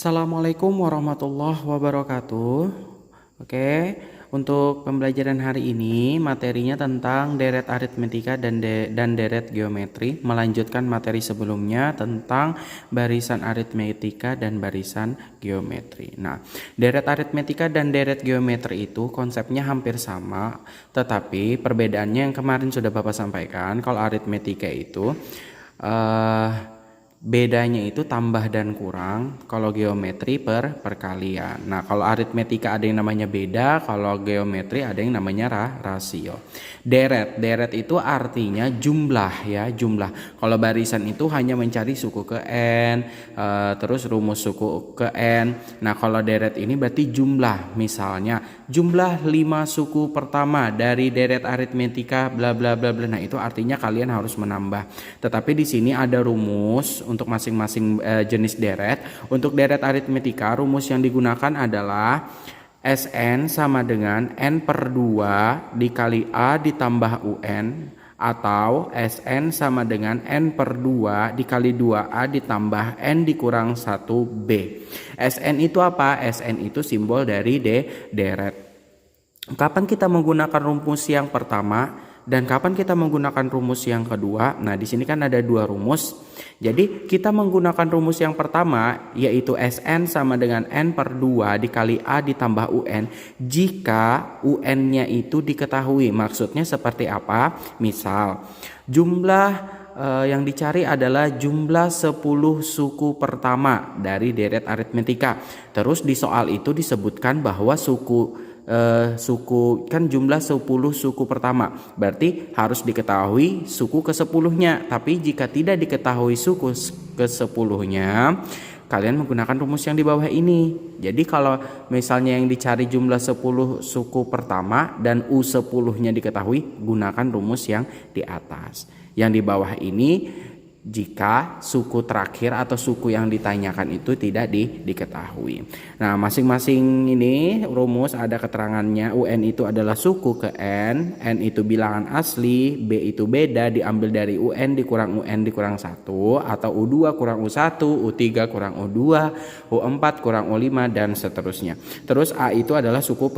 Assalamualaikum warahmatullahi wabarakatuh. Oke, untuk pembelajaran hari ini materinya tentang deret aritmetika dan deret geometri, melanjutkan materi sebelumnya tentang barisan aritmetika dan barisan geometri. Nah, deret aritmetika dan deret geometri itu konsepnya hampir sama, tetapi perbedaannya yang kemarin sudah Bapak sampaikan. Kalau aritmetika itu bedanya itu tambah dan kurang, kalau geometri perkalian. Nah, kalau aritmetika ada yang namanya beda, kalau geometri ada yang namanya rasio. Deret itu artinya jumlah ya, jumlah. Kalau barisan itu hanya mencari suku ke n, terus rumus suku ke n. Nah, kalau deret ini berarti jumlah. Misalnya jumlah 5 suku pertama dari deret aritmetika bla bla bla bla. Nah, itu artinya kalian harus menambah. Tetapi di sini ada rumus untuk masing-masing jenis deret. Untuk deret aritmetika, rumus yang digunakan adalah Sn sama dengan n/2 dikali A ditambah UN, atau Sn sama dengan n/2 dikali 2A ditambah n dikurang 1B. Sn itu apa? Sn itu simbol dari deret. Kapan kita menggunakan rumus yang pertama dan kapan kita menggunakan rumus yang kedua? Nah, di sini kan ada dua rumus. Jadi kita menggunakan rumus yang pertama, yaitu Sn sama dengan n/2 dikali A ditambah UN jika UN-nya itu diketahui. Maksudnya seperti apa? Misal jumlah yang dicari adalah jumlah 10 suku pertama dari deret aritmetika. Terus di soal itu disebutkan bahwa suku kan jumlah 10 suku pertama, berarti harus diketahui suku ke-10-nya. Tapi jika tidak diketahui suku ke-10-nya, kalian menggunakan rumus yang di bawah ini. Jadi kalau misalnya yang dicari jumlah 10 suku pertama dan U10-nya diketahui, gunakan rumus yang di atas. Yang di bawah ini jika suku terakhir atau suku yang ditanyakan itu tidak diketahui. Nah, masing-masing ini rumus ada keterangannya. UN itu adalah suku ke n itu bilangan asli, B itu beda diambil dari UN dikurang UN dikurang 1, atau U2 kurang U1, U3 kurang U2, U4 kurang U5 dan seterusnya. Terus A itu adalah suku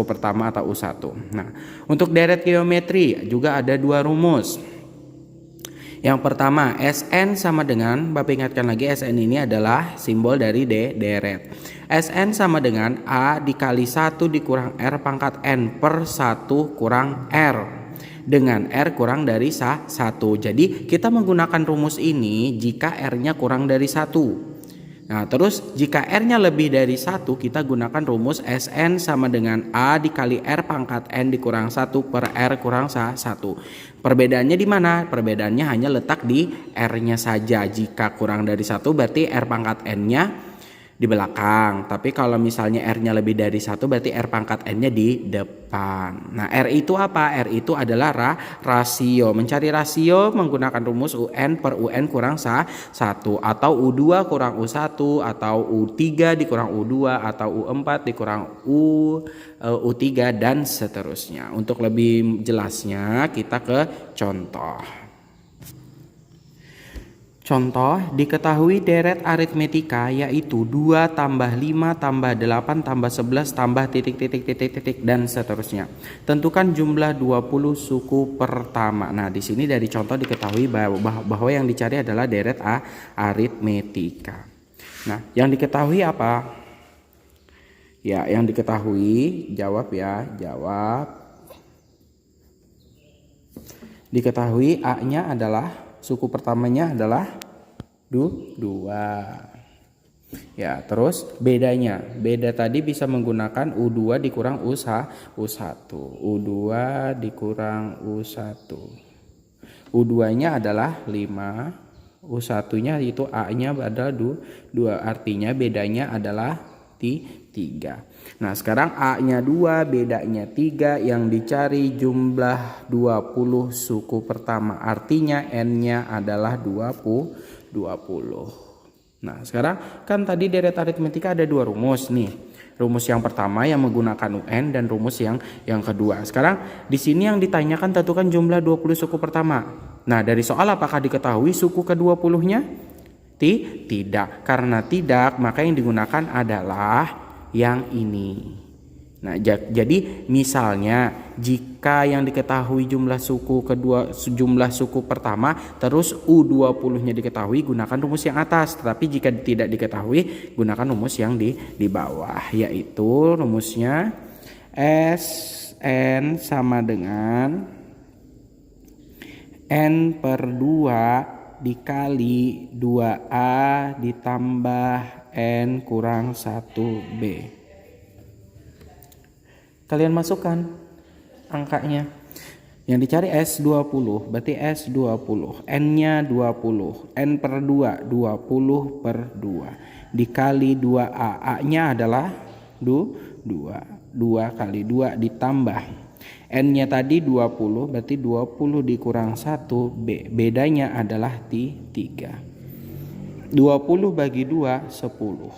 pertama atau U1. Nah, untuk deret geometri juga ada dua rumus. Yang pertama, Sn sama dengan, Bapak ingatkan lagi, Sn ini adalah simbol dari deret. Sn sama dengan A dikali 1 dikurang R pangkat N per 1 kurang R, dengan R kurang dari 1. Jadi kita menggunakan rumus ini jika R-nya kurang dari 1. Nah, terus jika R-nya lebih dari 1, kita gunakan rumus Sn sama dengan A dikali R pangkat N dikurang 1 per R kurang 1. Perbedaannya di mana? Perbedaannya hanya letak di R-nya saja. Jika kurang dari 1 berarti R pangkat N-nya di belakang. Tapi kalau misalnya R-nya lebih dari 1 berarti R pangkat N-nya di depan. Nah, R itu apa? R itu adalah rasio. Mencari rasio menggunakan rumus UN per UN kurang 1, atau U2 kurang U1, atau U3 dikurang U2, atau U4 dikurang U3 dan seterusnya. Untuk lebih jelasnya kita ke contoh. Contoh, diketahui deret aritmetika yaitu 2 tambah 5 tambah 8 tambah 11 tambah titik dan seterusnya. Tentukan jumlah 20 suku pertama. Nah, di sini dari contoh diketahui bahwa yang dicari adalah deret aritmetika. Nah, yang diketahui apa? Ya, yang diketahui, jawab ya, jawab. Diketahui A-nya adalah, suku pertamanya adalah 2. Ya, terus bedanya. Beda tadi bisa menggunakan U2 dikurang U1. U2 dikurang U1. U2-nya adalah 5. U1-nya itu A-nya adalah 2. Artinya bedanya adalah 3. Nah, sekarang A-nya 2, bedanya 3, yang dicari jumlah 20 suku pertama. Artinya N-nya adalah 20. Nah, sekarang kan tadi deret aritmetika ada dua rumus nih. Rumus yang pertama yang menggunakan UN dan rumus yang kedua. Sekarang di sini yang ditanyakan tentukan jumlah 20 suku pertama. Nah, dari soal apakah diketahui suku ke-20-nya? Tidak. Karena tidak, maka yang digunakan adalah yang ini. Nah, jadi misalnya jika yang diketahui jumlah suku pertama terus U20-nya diketahui, gunakan rumus yang atas. Tetapi jika tidak diketahui, gunakan rumus yang di bawah, yaitu rumusnya SN sama dengan N per 2 dikali 2A ditambah N kurang 1B. Kalian masukkan angkanya. Yang dicari S20, berarti S20. N-nya 20. N per 2, 20 per 2. Dikali 2A. A-nya adalah 2. 2 kali 2 ditambah. N-nya tadi 20, berarti 20 dikurang 1B. Bedanya adalah 3. 20 bagi 2, 10.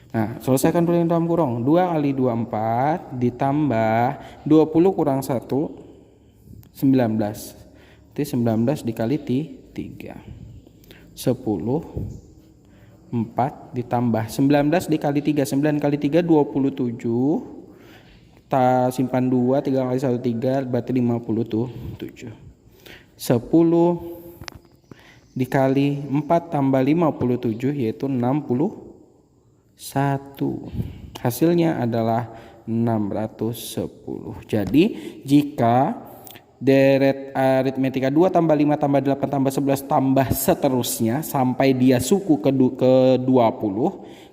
Nah, selesaikan dulu yang dalam kurung. 2 kali 2, 4 ditambah 20 kurang 1, 19. Berarti 19 dikali 3. 10. 4 ditambah 19 dikali 3. 9 kali 3, 27. Kita simpan 2, 3 kali 1, 3, berarti 57. 10 dikali 4 tambah 57, yaitu 61. Hasilnya adalah 610. Jadi jika deret aritmetika 2 tambah 5 tambah 8 tambah 11 tambah seterusnya sampai dia suku ke 20,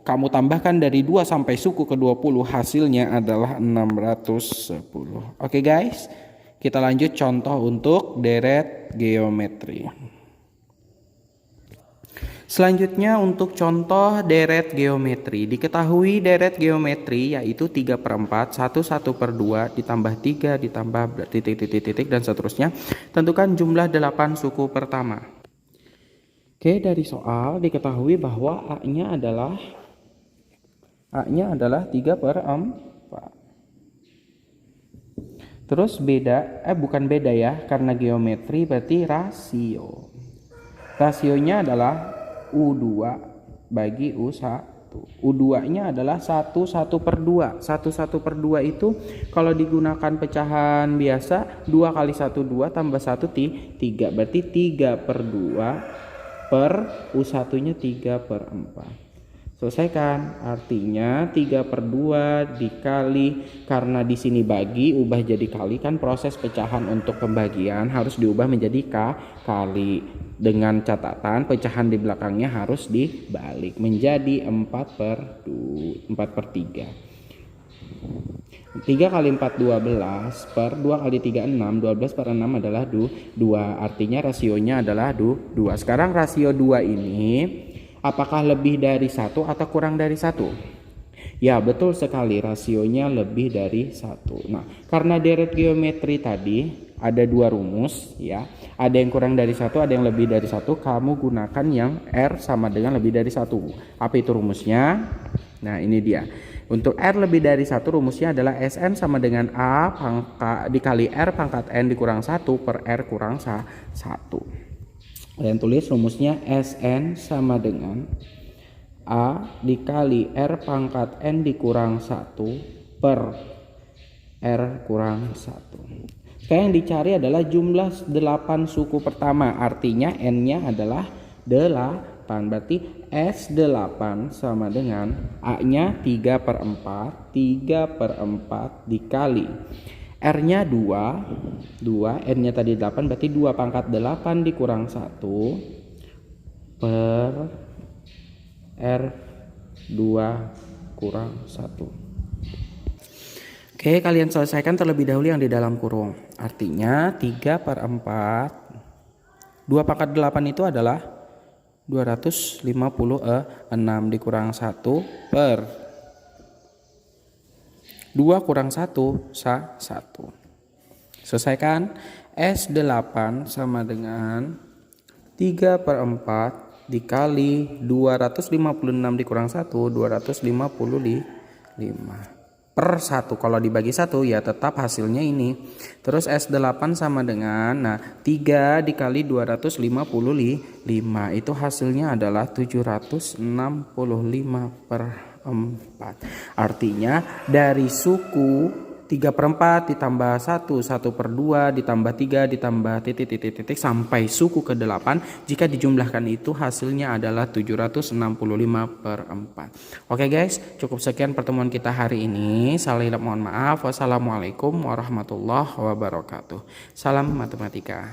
kamu tambahkan dari 2 sampai suku ke 20, hasilnya adalah 610. Oke guys, kita lanjut contoh untuk deret geometri. Selanjutnya untuk contoh deret geometri. Diketahui deret geometri yaitu 3/4, 1/1/2 ditambah 3 ditambah titik dan seterusnya. Tentukan jumlah 8 suku pertama. Oke, dari soal diketahui bahwa A-nya adalah 3/4. Terus bukan beda ya, karena geometri berarti rasio. Rasionya adalah U2 bagi U1. U2-nya adalah 1/1/2. 1/1/2 itu kalau digunakan pecahan biasa 2 kali 1 2 tambah 1 3. Berarti 3/2 per U1-nya 3/4. Selesaikan, artinya 3/2 dikali, karena di sini bagi ubah jadi kali, kan proses pecahan untuk pembagian harus diubah menjadi kali, dengan catatan pecahan di belakangnya harus dibalik menjadi 4/3. 3 kali 4 12 per 2 kali 3 6, 12/6 adalah 2, artinya rasionya adalah 2. Sekarang rasio 2 ini apakah lebih dari 1 atau kurang dari 1? Ya, betul sekali, rasionya lebih dari 1. Nah, karena deret geometri tadi ada 2 rumus ya. Ada yang kurang dari 1, ada yang lebih dari 1. Kamu gunakan yang R sama dengan lebih dari 1. Apa itu rumusnya? Nah, ini dia. Untuk R lebih dari 1 rumusnya adalah SN sama dengan A dikali R pangkat N dikurang 1 per R kurang 1. Kalian tulis rumusnya SN sama dengan A dikali R pangkat N dikurang 1 per R kurang 1. Sekarang yang dicari adalah jumlah 8 suku pertama, artinya N-nya adalah 8. Berarti S8 sama dengan A-nya 3/4, 3/4 dikali R-nya 2, N-nya tadi 8, berarti 2 pangkat 8 dikurang 1 per R2 kurang 1. Oke, kalian selesaikan terlebih dahulu yang di dalam kurung. Artinya 3/4, 2 pangkat 8 itu adalah 256 dikurang 1 per 2 kurang 1, 1. Selesaikan, S8 sama dengan 3/4 dikali 256 dikurang 1, 255. per 1. Kalau dibagi 1 ya tetap hasilnya ini. Terus S8 sama dengan, nah 3 dikali 255 itu hasilnya adalah 765 per 4. Artinya dari suku 3/4 ditambah 1, 1/2 ditambah 3 ditambah titik sampai suku ke-8, jika dijumlahkan itu hasilnya adalah 765 per 4. Oke guys, cukup sekian pertemuan kita hari ini. Salah mohon maaf. Wassalamualaikum warahmatullahi wabarakatuh. Salam matematika.